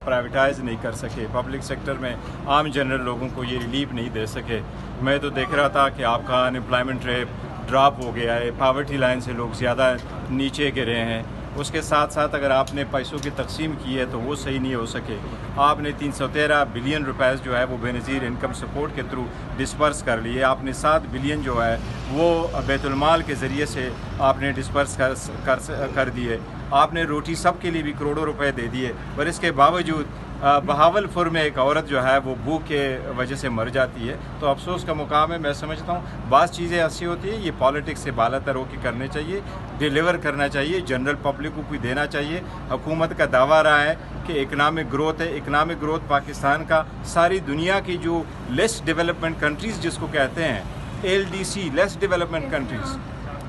Privatise नहीं कर सके, पब्लिक सेक्टर में आम जनरल लोगों को ये रिलीफ नहीं दे सके। मैं तो देख रहा था कि आपका अनएम्प्लॉयमेंट रेट ड्रॉप हो गया है, पॉवर्टी लाइन से लोग ज़्यादा नीचे गिरे हैं। उसके साथ साथ अगर आपने पैसों की तकसीम की है तो वो सही नहीं हो सके। आपने 313 बिलियन रुपए जो है वो बेनज़ीर इनकम सपोर्ट के थ्रू डिस्पर्स कर लिए। आपने 7 बिलियन जो है वो बैतुलमाल के ज़रिए से आपने डिस्पर्स कर दिए। आपने रोटी सब के लिए भी करोड़ों रुपए दे दिए, पर इसके बावजूद बहावलपुर में एक औरत जो है वो भूख के वजह से मर जाती है। तो अफसोस का मुकाम है। मैं समझता हूँ बात चीज़ें ऐसी होती है, ये पॉलिटिक्स से बालातर होकर करने चाहिए, डिलीवर करना चाहिए, जनरल पब्लिक को भी देना चाहिए। हुकूमत का दावा रहा है कि इकनॉमिक ग्रोथ है। इकनॉमिक ग्रोथ पाकिस्तान का सारी दुनिया की जो लेस डेवलपमेंट कंट्रीज़ जिसको कहते हैं LDC, लेस डेवलपमेंट कंट्रीज़,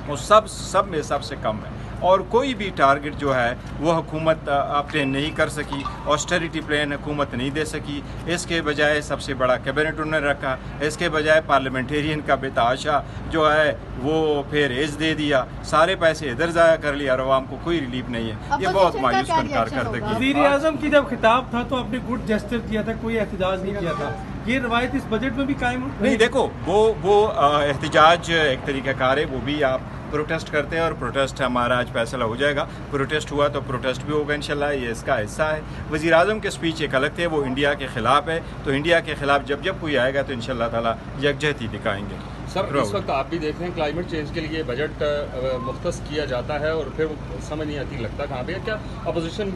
वो सब में सबसे कम है। और कोई भी टारगेट जो है वो हुकूमत अपने नहीं कर सकी, ऑस्टेरिटी प्लान हुकूमत नहीं दे सकी। इसके बजाय सबसे बड़ा कैबिनेट उन्होंने रखा, इसके बजाय पार्लियामेंटेरियन का बेताशा जो है वो फिर एज दे दिया, सारे पैसे इधर ज़ाया कर लिया और आवाम को कोई रिलीफ नहीं है। ये बहुत मायूस करदगी। वज़ीर-ए-आज़म की जब खिताब था तो आपने गुड जेस्चर किया था, कोई एहतजाज नहीं किया था। ये रवायत इस बजट में भी कायम नहीं। देखो वो एहतजाज एक तरीक़ाकार है, वो भी आप प्रोटेस्ट करते हैं और प्रोटेस्ट हमारा आज फैसला हो जाएगा। प्रोटेस्ट हुआ तो प्रोटेस्ट भी होगा इंशाल्लाह, ये इसका हिस्सा है। वज़ीर आज़म के स्पीच एक अलग थे, वो इंडिया के ख़िलाफ़ है, तो इंडिया के ख़िलाफ़ जब कोई आएगा तो इंशाल्लाह ताला यकजहती दिखाएंगे। सर, इस वक्त आप भी देख रहे हैं क्लाइमेट चेंज के लिए बजट मुख्तस किया जाता है और फिर समझ नहीं आती लगता कहाँ पे क्या अपोजिशन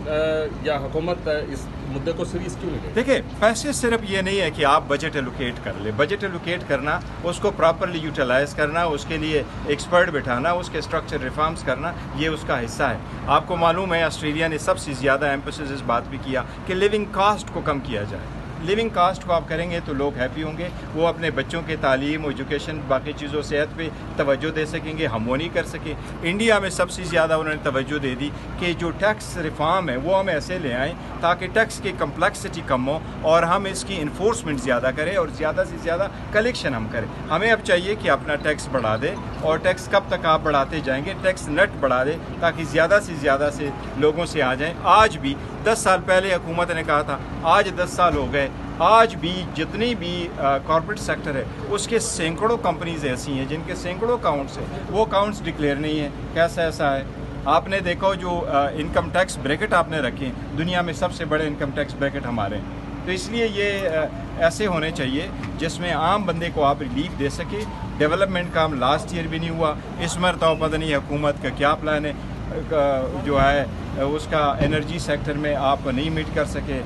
या हुकूमत इस मुद्दे को सीरियस क्यों नहीं लेती? देखिए, पैसे सिर्फ ये नहीं है कि आप बजट एलोकेट कर ले। बजट एलोकेट करना, उसको प्रॉपरली यूटिलाइज करना, उसके लिए एक्सपर्ट बिठाना, उसके स्ट्रक्चर रिफॉर्म्स करना, ये उसका हिस्सा है। आपको मालूम है ऑस्ट्रेलिया ने सबसे ज़्यादा एम्फेसिस इस बात भी किया कि लिविंग कॉस्ट को कम किया जाए। लिविंग कास्ट को आप करेंगे तो लोग हैप्पी होंगे, वो अपने बच्चों के तालीम, एजुकेशन, बाकी चीज़ों, सेहत पे तवज्जो दे सकेंगे। हम वो नहीं कर सके। इंडिया में सबसे ज़्यादा उन्होंने तवज्जो दे दी कि जो टैक्स रिफॉर्म है वो हम ऐसे ले आएँ ताकि टैक्स की कम्प्लेक्सिटी कम हो और हम इसकी इन्फोर्समेंट ज़्यादा करें और ज़्यादा से ज़्यादा कलेक्शन हम करें। हमें अब चाहिए कि अपना टैक्स बढ़ा दे, और टैक्स कब तक आप बढ़ाते जाएंगे, टैक्स नेट बढ़ा दे ताकि ज़्यादा से लोगों से आ जाएँ। आज भी 10 साल पहले हुकूमत ने कहा था, आज 10 साल हो गए, आज भी जितनी भी कॉर्पोरेट सेक्टर है उसके सैकड़ों कंपनीज ऐसी हैं जिनके सैकड़ों अकाउंट्स हैं, वो अकाउंट्स डिक्लेयर नहीं है। कैसा ऐसा है? आपने देखो जो इनकम टैक्स ब्रैकेट आपने रखे, दुनिया में सबसे बड़े इनकम टैक्स ब्रैकेट हमारे हैं। तो इसलिए ये ऐसे होने चाहिए जिसमें आम बंदे को आप रिलीफ दे सके। डेवलपमेंट काम लास्ट ईयर भी नहीं हुआ, इस मरतबा पता नहीं हुकूमत का क्या प्लान है, जो है उसका एनर्जी सेक्टर में आप नहीं मीट कर सके।